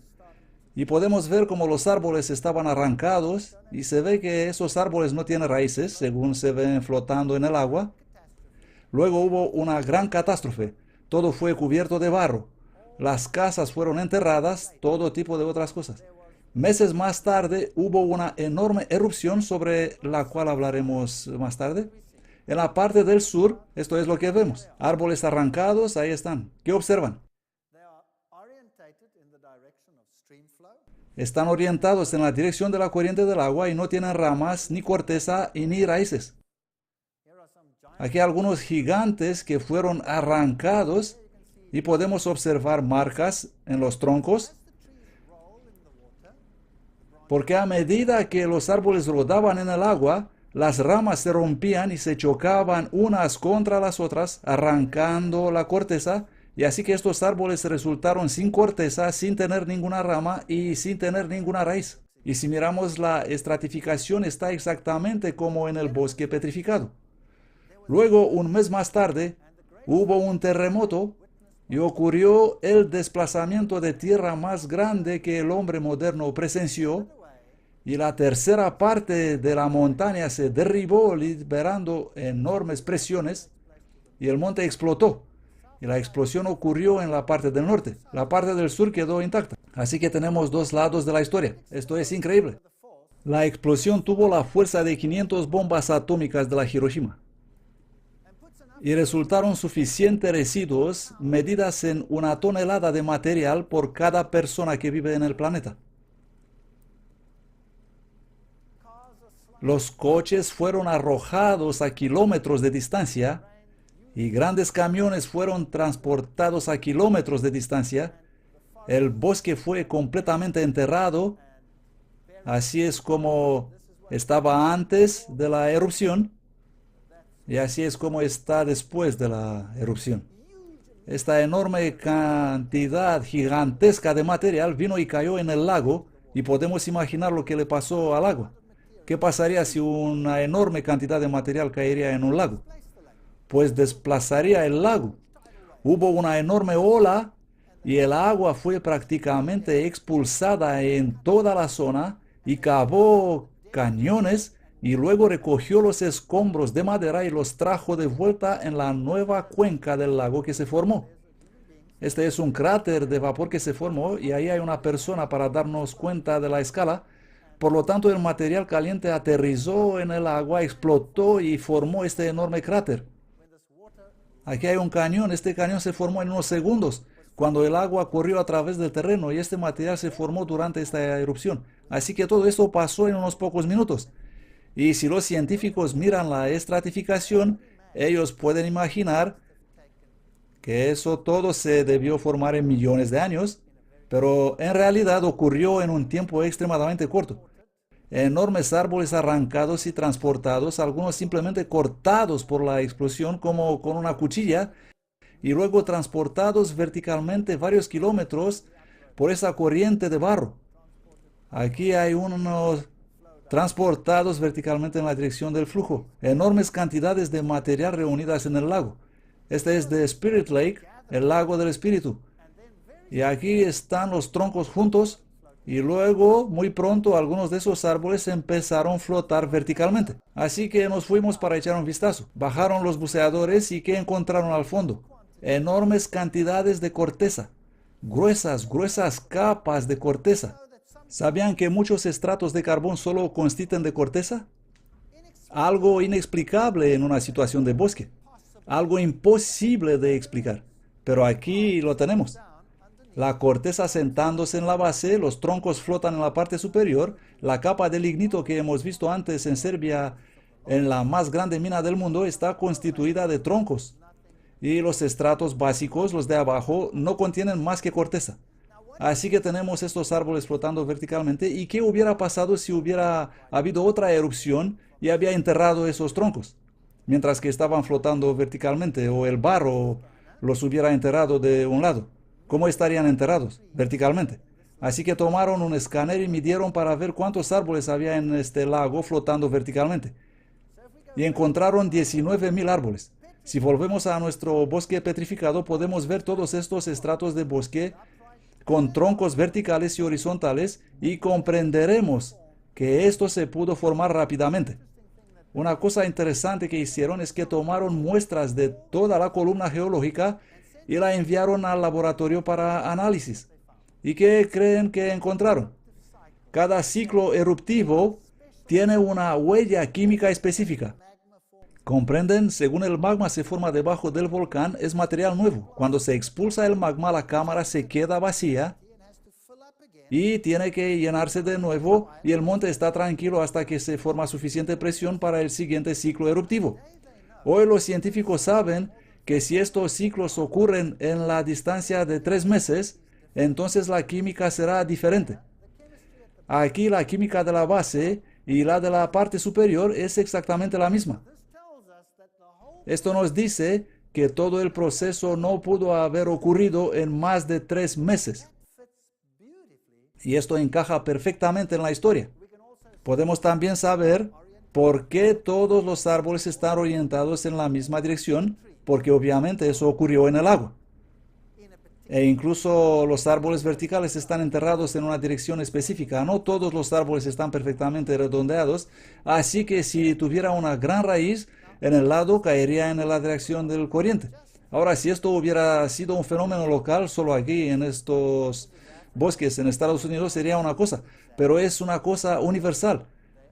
Y podemos ver cómo los árboles estaban arrancados, y se ve que esos árboles no tienen raíces, según se ven flotando en el agua. Luego hubo una gran catástrofe. Todo fue cubierto de barro. Las casas fueron enterradas, todo tipo de otras cosas. Meses más tarde hubo una enorme erupción sobre la cual hablaremos más tarde. En la parte del sur, esto es lo que vemos. Árboles arrancados, ahí están. ¿Qué observan? Están orientados en la dirección de la corriente del agua y no tienen ramas, ni corteza y ni raíces. Aquí hay algunos gigantes que fueron arrancados y podemos observar marcas en los troncos, porque a medida que los árboles rodaban en el agua, las ramas se rompían y se chocaban unas contra las otras, arrancando la corteza, y así que estos árboles resultaron sin corteza, sin tener ninguna rama y sin tener ninguna raíz. Y si miramos la estratificación, está exactamente como en el bosque petrificado. Luego, un mes más tarde, hubo un terremoto y ocurrió el desplazamiento de tierra más grande que el hombre moderno presenció, y la tercera parte de la montaña se derribó, liberando enormes presiones, y el monte explotó. Y la explosión ocurrió en la parte del norte. La parte del sur quedó intacta. Así que tenemos 2 lados de la historia. Esto es increíble. La explosión tuvo la fuerza de 500 bombas atómicas de la Hiroshima. Y resultaron suficientes residuos medidas en 1 tonelada de material por cada persona que vive en el planeta. Los coches fueron arrojados a kilómetros de distancia, y grandes camiones fueron transportados a kilómetros de distancia. El bosque fue completamente enterrado. Así es como estaba antes de la erupción, y así es como está después de la erupción. Esta enorme cantidad gigantesca de material vino y cayó en el lago, y podemos imaginar lo que le pasó al agua. ¿Qué pasaría si una enorme cantidad de material caería en un lago? Pues desplazaría el lago. Hubo una enorme ola y el agua fue prácticamente expulsada en toda la zona y cavó cañones, y luego recogió los escombros de madera y los trajo de vuelta en la nueva cuenca del lago que se formó. Este es un cráter de vapor que se formó, y ahí hay una persona para darnos cuenta de la escala. Por lo tanto, el material caliente aterrizó en el agua, explotó y formó este enorme cráter. Aquí hay un cañón. Este cañón se formó en unos segundos, cuando el agua corrió a través del terreno, y este material se formó durante esta erupción. Así que todo esto pasó en unos pocos minutos. Y si los científicos miran la estratificación, ellos pueden imaginar que eso todo se debió formar en millones de años, pero en realidad ocurrió en un tiempo extremadamente corto. Enormes árboles arrancados y transportados, algunos simplemente cortados por la explosión como con una cuchilla, y luego transportados verticalmente varios kilómetros por esa corriente de barro. Aquí hay unos transportados verticalmente en la dirección del flujo. Enormes cantidades de material reunidas en el lago. Este es The Spirit Lake, el lago del espíritu. Y aquí están los troncos juntos, y luego, muy pronto, algunos de esos árboles empezaron a flotar verticalmente. Así que nos fuimos para echar un vistazo. Bajaron los buceadores, y ¿qué encontraron al fondo? Enormes cantidades de corteza. Gruesas capas de corteza. ¿Sabían que muchos estratos de carbón solo consisten de corteza? Algo inexplicable en una situación de bosque. Algo imposible de explicar. Pero aquí lo tenemos. La corteza sentándose en la base, los troncos flotan en la parte superior, la capa de lignito que hemos visto antes en Serbia, en la más grande mina del mundo, está constituida de troncos. Y los estratos básicos, los de abajo, no contienen más que corteza. Así que tenemos estos árboles flotando verticalmente. ¿Y qué hubiera pasado si hubiera habido otra erupción y había enterrado esos troncos? Mientras que estaban flotando verticalmente, o el barro los hubiera enterrado de un lado. ¿Cómo estarían enterrados? Verticalmente. Así que tomaron un escáner y midieron para ver cuántos árboles había en este lago flotando verticalmente. Y encontraron 19.000 árboles. Si volvemos a nuestro bosque petrificado, podemos ver todos estos estratos de bosque con troncos verticales y horizontales y comprenderemos que esto se pudo formar rápidamente. Una cosa interesante que hicieron es que tomaron muestras de toda la columna geológica y la enviaron al laboratorio para análisis. ¿Y qué creen que encontraron? Cada ciclo eruptivo tiene una huella química específica. ¿Comprenden? Según el magma se forma debajo del volcán, es material nuevo. Cuando se expulsa el magma, la cámara se queda vacía y tiene que llenarse de nuevo y el monte está tranquilo hasta que se forma suficiente presión para el siguiente ciclo eruptivo. Hoy los científicos saben que si estos ciclos ocurren en la distancia de 3 meses, entonces la química será diferente. Aquí la química de la base y la de la parte superior es exactamente la misma. Esto nos dice que todo el proceso no pudo haber ocurrido en más de 3 meses. Y esto encaja perfectamente en la historia. Podemos también saber por qué todos los árboles están orientados en la misma dirección, porque obviamente eso ocurrió en el agua. E incluso los árboles verticales están enterrados en una dirección específica. No todos los árboles están perfectamente redondeados, así que si tuviera una gran raíz en el lado, caería en la dirección del corriente. Ahora, si esto hubiera sido un fenómeno local, solo aquí en estos bosques en Estados Unidos, sería una cosa, pero es una cosa universal.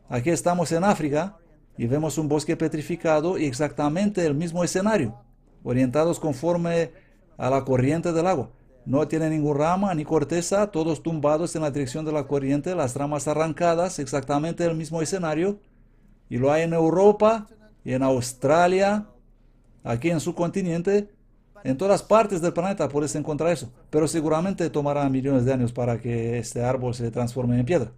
Aquí estamos en África y vemos un bosque petrificado y exactamente el mismo escenario, orientados conforme a la corriente del agua. No tiene ninguna rama ni corteza, todos tumbados en la dirección de la corriente, las ramas arrancadas, exactamente el mismo escenario. Y lo hay en Europa y en Australia, aquí en su continente, en todas partes del planeta puedes encontrar eso. Pero seguramente tomará millones de años para que este árbol se transforme en piedra.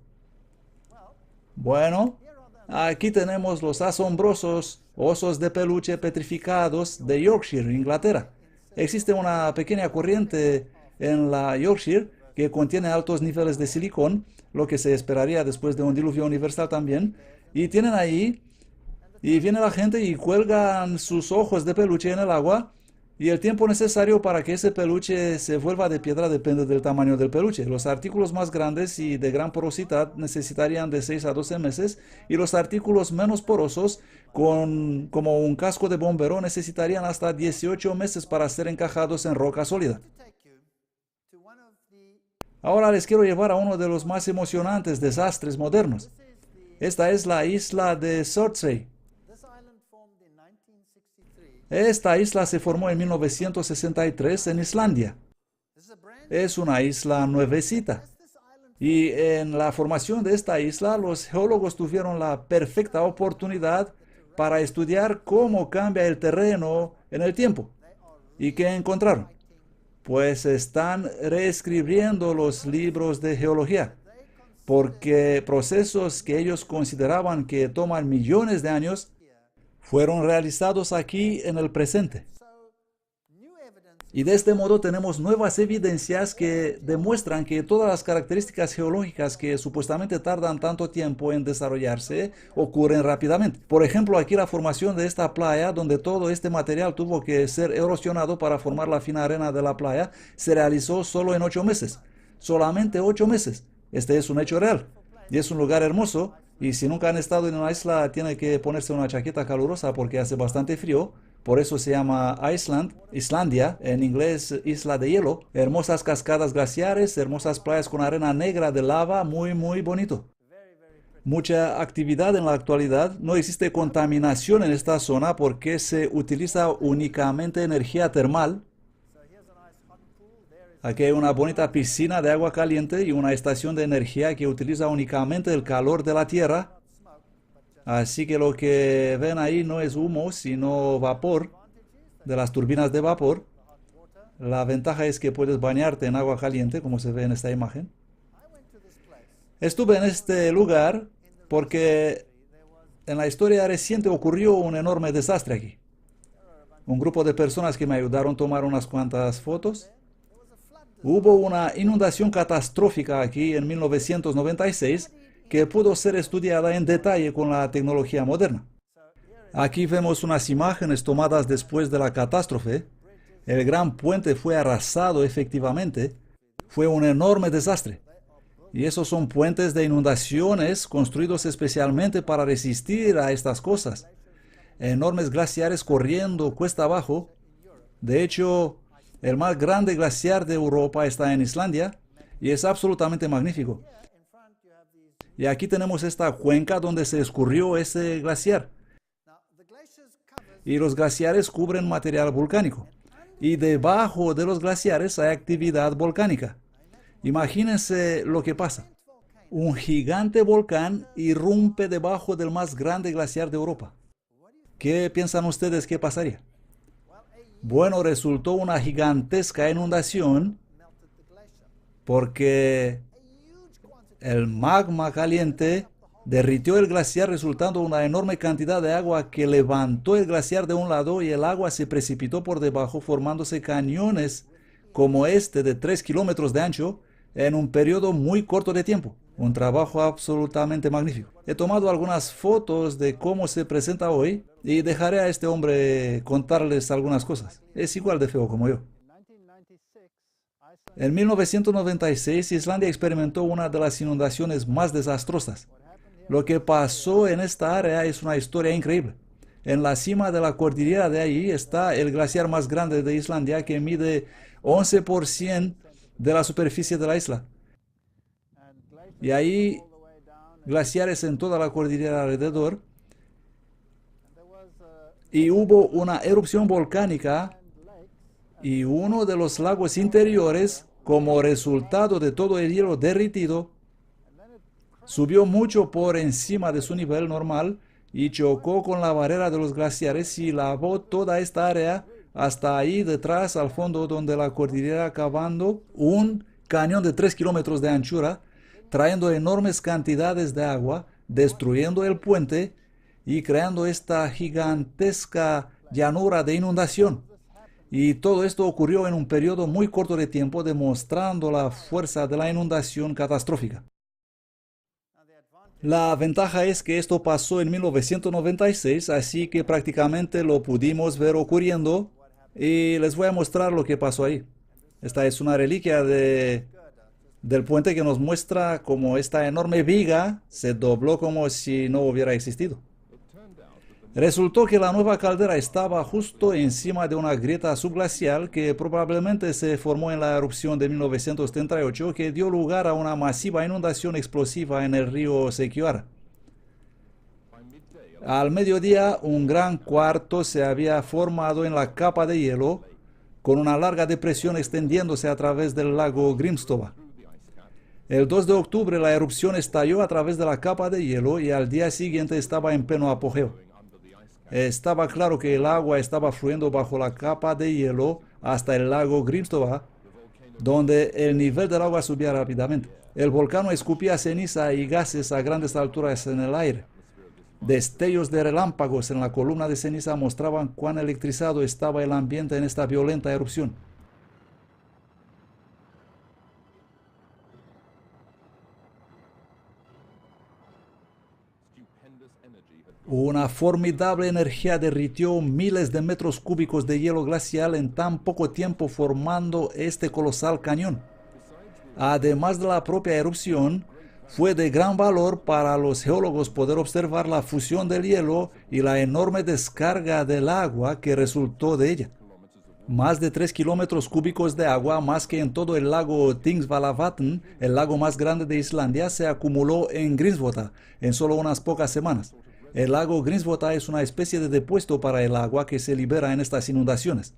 Bueno, aquí tenemos los asombrosos osos de peluche petrificados de Yorkshire, Inglaterra. Existe una pequeña corriente en la Yorkshire que contiene altos niveles de silicón, lo que se esperaría después de un diluvio universal también. Y tienen ahí, y viene la gente y cuelgan sus ojos de peluche en el agua. Y el tiempo necesario para que ese peluche se vuelva de piedra depende del tamaño del peluche. Los artículos más grandes y de gran porosidad necesitarían de 6 a 12 meses y los artículos menos porosos, como un casco de bombero, necesitarían hasta 18 meses para ser encajados en roca sólida. Ahora les quiero llevar a uno de los más emocionantes desastres modernos. Esta es la isla de Surtsey. Esta isla se formó en 1963 en Islandia. Es una isla nuevecita. Y en la formación de esta isla, los geólogos tuvieron la perfecta oportunidad para estudiar cómo cambia el terreno en el tiempo. ¿Y qué encontraron? Pues están reescribiendo los libros de geología, porque procesos que ellos consideraban que toman millones de años fueron realizados aquí en el presente. Y de este modo tenemos nuevas evidencias que demuestran que todas las características geológicas que supuestamente tardan tanto tiempo en desarrollarse ocurren rápidamente. Por ejemplo, aquí la formación de esta playa, donde todo este material tuvo que ser erosionado para formar la fina arena de la playa, se realizó solo en 8 meses. Solamente 8 meses. Este es un hecho real. Y es un lugar hermoso. Y si nunca han estado en una isla, tiene que ponerse una chaqueta calurosa porque hace bastante frío, por eso se llama Islandia, en inglés Isla de Hielo. Hermosas cascadas glaciares, hermosas playas con arena negra de lava, muy, muy bonito. Mucha actividad en la actualidad. No existe contaminación en esta zona porque se utiliza únicamente energía termal. Aquí hay una bonita piscina de agua caliente y una estación de energía que utiliza únicamente el calor de la tierra. Así que lo que ven ahí no es humo, sino vapor de las turbinas de vapor. La ventaja es que puedes bañarte en agua caliente, como se ve en esta imagen. Estuve en este lugar porque en la historia reciente ocurrió un enorme desastre aquí. Un grupo de personas que me ayudaron a tomar unas cuantas fotos. Hubo una inundación catastrófica aquí en 1996 que pudo ser estudiada en detalle con la tecnología moderna. Aquí vemos unas imágenes tomadas después de la catástrofe. El gran puente fue arrasado efectivamente. Fue un enorme desastre. Y esos son puentes de inundaciones construidos especialmente para resistir a estas cosas. Enormes glaciares corriendo cuesta abajo. De hecho, el más grande glaciar de Europa está en Islandia y es absolutamente magnífico. Y aquí tenemos esta cuenca donde se escurrió ese glaciar. Y los glaciares cubren material volcánico. Y debajo de los glaciares hay actividad volcánica. Imagínense lo que pasa. Un gigante volcán irrumpe debajo del más grande glaciar de Europa. ¿Qué piensan ustedes que pasaría? Bueno, resultó una gigantesca inundación porque el magma caliente derritió el glaciar, resultando una enorme cantidad de agua que levantó el glaciar de un lado y el agua se precipitó por debajo, formándose cañones como este de 3 kilómetros de ancho en un periodo muy corto de tiempo. Un trabajo absolutamente magnífico. He tomado algunas fotos de cómo se presenta hoy y dejaré a este hombre contarles algunas cosas. Es igual de feo como yo. En 1996, Islandia experimentó una de las inundaciones más desastrosas. Lo que pasó en esta área es una historia increíble. En la cima de la cordillera de allí está el glaciar más grande de Islandia, que mide 11% de la superficie de la isla. Y ahí glaciares en toda la cordillera alrededor. Y hubo una erupción volcánica y uno de los lagos interiores, como resultado de todo el hielo derritido, subió mucho por encima de su nivel normal y chocó con la barrera de los glaciares y lavó toda esta área hasta ahí detrás al fondo, donde la cordillera, cavando un cañón de 3 kilómetros de anchura, trayendo enormes cantidades de agua, destruyendo el puente y creando esta gigantesca llanura de inundación. Y todo esto ocurrió en un periodo muy corto de tiempo, demostrando la fuerza de la inundación catastrófica. La ventaja es que esto pasó en 1996, así que prácticamente lo pudimos ver ocurriendo y les voy a mostrar lo que pasó ahí. Esta es una reliquia del puente que nos muestra cómo esta enorme viga se dobló como si no hubiera existido. Resultó que la nueva caldera estaba justo encima de una grieta subglacial que probablemente se formó en la erupción de 1938, que dio lugar a una masiva inundación explosiva en el río Sequioara. Al mediodía, un gran cuarto se había formado en la capa de hielo, con una larga depresión extendiéndose a través del lago Grímstova. El 2 de octubre la erupción estalló a través de la capa de hielo y al día siguiente estaba en pleno apogeo. Estaba claro que el agua estaba fluyendo bajo la capa de hielo hasta el lago Grímstova, donde el nivel del agua subía rápidamente. El volcán escupía ceniza y gases a grandes alturas en el aire. Destellos de relámpagos en la columna de ceniza mostraban cuán electrizado estaba el ambiente en esta violenta erupción. Una formidable energía derritió miles de metros cúbicos de hielo glacial en tan poco tiempo, formando este colosal cañón. Además de la propia erupción, Fue de gran valor para los geólogos poder observar la fusión del hielo y la enorme descarga del agua que resultó de ella. Más de 3 kilómetros cúbicos de agua, más que en todo el lago Thingvallavatn, el lago más grande de Islandia, se acumuló en Grímsvötn en solo unas pocas semanas. El lago Grímsvötn es una especie de depósito para el agua que se libera en estas inundaciones.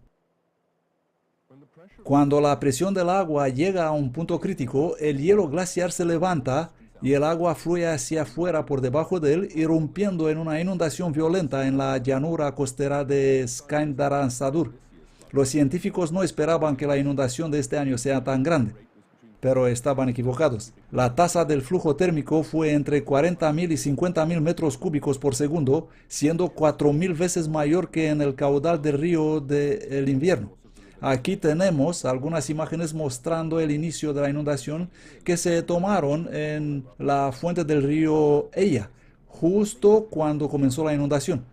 Cuando la presión del agua llega a un punto crítico, el hielo glaciar se levanta y el agua fluye hacia afuera por debajo de él, irrumpiendo en una inundación violenta en la llanura costera de Skandranstadur. Los científicos no esperaban que la inundación de este año sea tan grande, pero estaban equivocados. La tasa del flujo térmico fue entre 40.000 y 50.000 metros cúbicos por segundo, siendo 4.000 veces mayor que en el caudal del río del invierno. Aquí tenemos algunas imágenes mostrando el inicio de la inundación que se tomaron en la fuente del río Eya, justo cuando comenzó la inundación.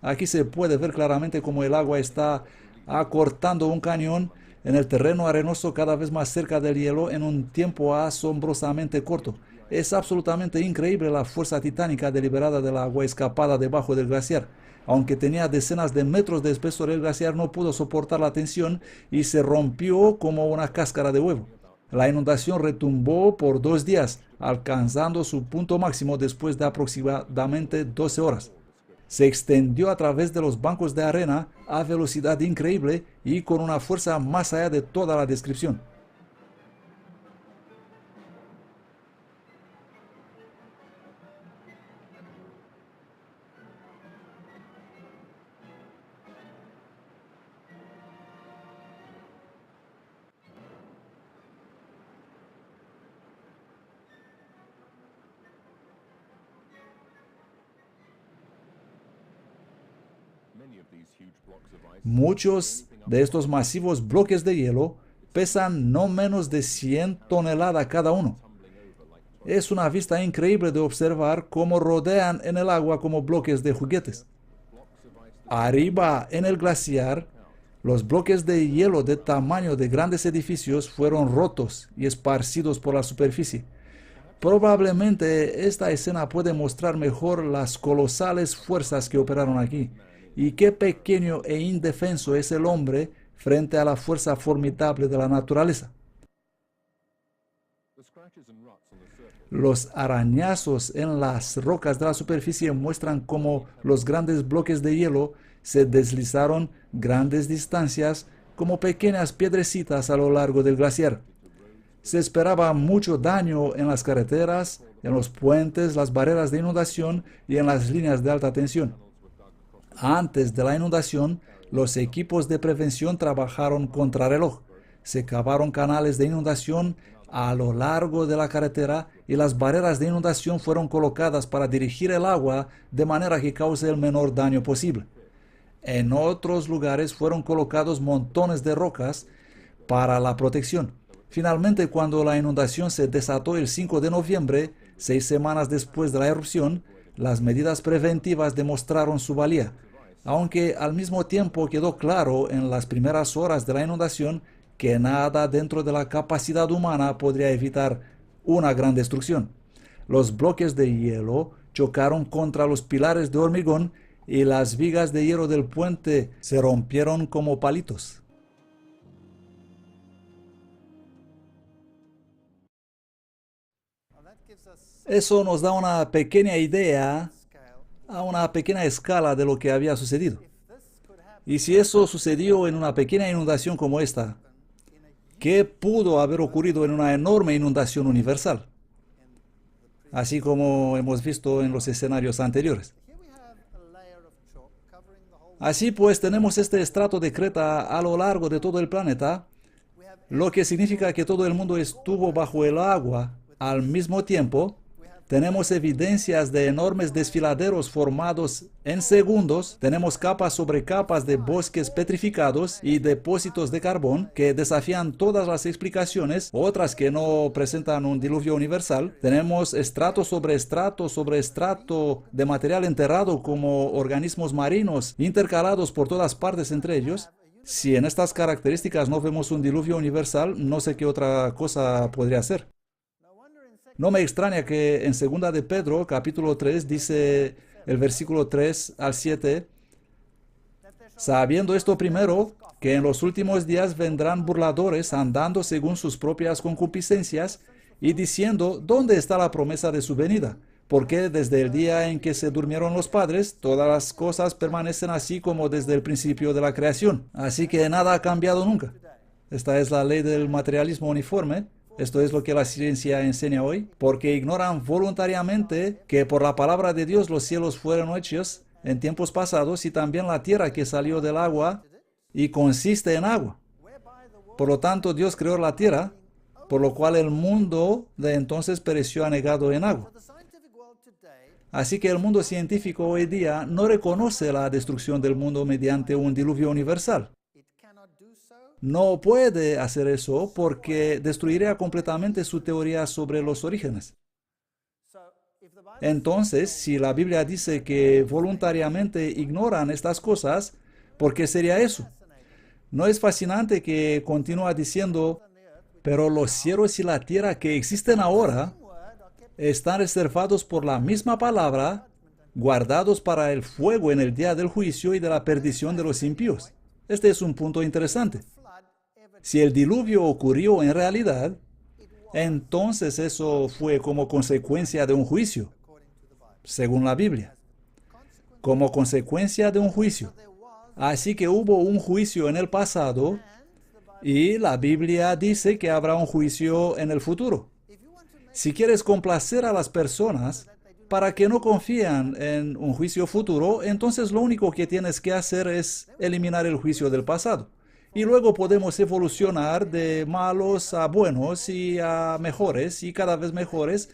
Aquí se puede ver claramente cómo el agua está acortando un cañón en el terreno arenoso cada vez más cerca del hielo en un tiempo asombrosamente corto. Es absolutamente increíble la fuerza titánica deliberada del agua escapada debajo del glaciar. Aunque tenía decenas de metros de espesor, el glaciar no pudo soportar la tensión y se rompió como una cáscara de huevo. La inundación retumbó por 2 días, alcanzando su punto máximo después de aproximadamente 12 horas. Se extendió a través de los bancos de arena a velocidad increíble y con una fuerza más allá de toda la descripción. Muchos de estos masivos bloques de hielo pesan no menos de 100 toneladas cada uno. Es una vista increíble de observar cómo rodean en el agua como bloques de juguetes. Arriba en el glaciar, los bloques de hielo de tamaño de grandes edificios fueron rotos y esparcidos por la superficie. Probablemente esta escena puede mostrar mejor las colosales fuerzas que operaron aquí y qué pequeño e indefenso es el hombre frente a la fuerza formidable de la naturaleza. Los arañazos en las rocas de la superficie muestran cómo los grandes bloques de hielo se deslizaron grandes distancias como pequeñas piedrecitas a lo largo del glaciar. Se esperaba mucho daño en las carreteras, en los puentes, las barreras de inundación y en las líneas de alta tensión. Antes de la inundación, los equipos de prevención trabajaron contrarreloj. Se cavaron canales de inundación a lo largo de la carretera y las barreras de inundación fueron colocadas para dirigir el agua de manera que cause el menor daño posible. En otros lugares fueron colocados montones de rocas para la protección. Finalmente, cuando la inundación se desató el 5 de noviembre, 6 semanas después de la erupción, las medidas preventivas demostraron su valía, aunque al mismo tiempo quedó claro en las primeras horas de la inundación que nada dentro de la capacidad humana podría evitar una gran destrucción. Los bloques de hielo chocaron contra los pilares de hormigón y las vigas de hierro del puente se rompieron como palitos. Eso nos da una pequeña idea, a una pequeña escala de lo que había sucedido. Y si eso sucedió en una pequeña inundación como esta, ¿qué pudo haber ocurrido en una enorme inundación universal? Así como hemos visto en los escenarios anteriores. Así pues, tenemos este estrato de creta a lo largo de todo el planeta, lo que significa que todo el mundo estuvo bajo el agua al mismo tiempo. Tenemos evidencias de enormes desfiladeros formados en segundos. Tenemos capas sobre capas de bosques petrificados y depósitos de carbón que desafían todas las explicaciones, otras que no presentan un diluvio universal. Tenemos estrato sobre estrato de material enterrado como organismos marinos intercalados por todas partes entre ellos. Si en estas características no vemos un diluvio universal, no sé qué otra cosa podría ser. No me extraña que en 2 de Pedro, capítulo 3, dice el versículo 3 al 7, sabiendo esto primero, que en los últimos días vendrán burladores andando según sus propias concupiscencias y diciendo, ¿dónde está la promesa de su venida? Porque desde el día en que se durmieron los padres, todas las cosas permanecen así como desde el principio de la creación. Así que nada ha cambiado nunca. Esta es la ley del materialismo uniforme. Esto es lo que la ciencia enseña hoy, porque ignoran voluntariamente que por la palabra de Dios los cielos fueron hechos en tiempos pasados y también la tierra que salió del agua y consiste en agua. Por lo tanto, Dios creó la tierra, por lo cual el mundo de entonces pereció anegado en agua. Así que el mundo científico hoy día no reconoce la destrucción del mundo mediante un diluvio universal. No puede hacer eso porque destruiría completamente su teoría sobre los orígenes. Entonces, si la Biblia dice que voluntariamente ignoran estas cosas, ¿por qué sería eso? ¿No es fascinante que continúa diciendo, pero los cielos y la tierra que existen ahora están reservados por la misma palabra, guardados para el fuego en el día del juicio y de la perdición de los impíos? Este es un punto interesante. Si el diluvio ocurrió en realidad, entonces eso fue como consecuencia de un juicio, según la Biblia. Como consecuencia de un juicio. Así que hubo un juicio en el pasado y la Biblia dice que habrá un juicio en el futuro. Si quieres complacer a las personas para que no confíen en un juicio futuro, entonces lo único que tienes que hacer es eliminar el juicio del pasado. Y luego podemos evolucionar de malos a buenos y a mejores y cada vez mejores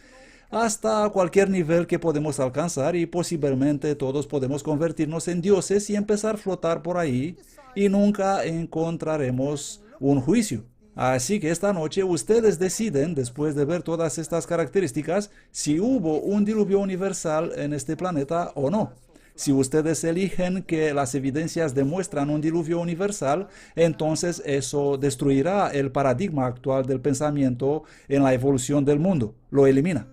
hasta cualquier nivel que podemos alcanzar y posiblemente todos podemos convertirnos en dioses y empezar a flotar por ahí y nunca encontraremos un juicio. Así que esta noche ustedes deciden, después de ver todas estas características, si hubo un diluvio universal en este planeta o no. Si ustedes eligen que las evidencias demuestran un diluvio universal, entonces eso destruirá el paradigma actual del pensamiento en la evolución del mundo. Lo elimina.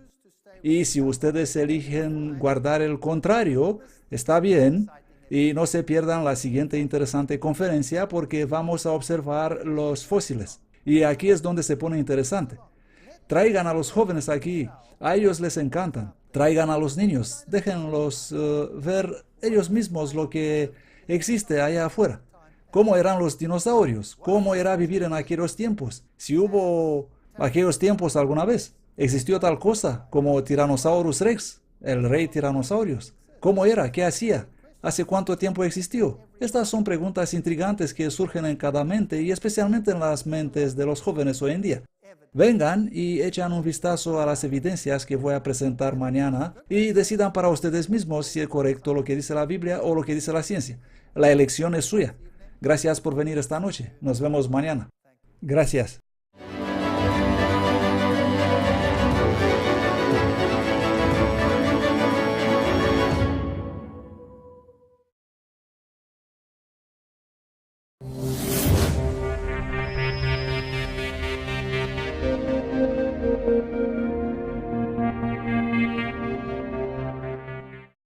Y si ustedes eligen guardar el contrario, está bien. Y no se pierdan la siguiente interesante conferencia porque vamos a observar los fósiles. Y aquí es donde se pone interesante. Traigan a los jóvenes aquí. A ellos les encantan. Traigan a los niños. Déjenlos ver ellos mismos lo que existe allá afuera. ¿Cómo eran los dinosaurios? ¿Cómo era vivir en aquellos tiempos? Si hubo aquellos tiempos alguna vez. ¿Existió tal cosa como Tyrannosaurus Rex, el rey tiranosaurios? ¿Cómo era? ¿Qué hacía? ¿Hace cuánto tiempo existió? Estas son preguntas intrigantes que surgen en cada mente y especialmente en las mentes de los jóvenes hoy en día. Vengan y echan un vistazo a las evidencias que voy a presentar mañana y decidan para ustedes mismos si es correcto lo que dice la Biblia o lo que dice la ciencia. La elección es suya. Gracias por venir esta noche. Nos vemos mañana. Gracias.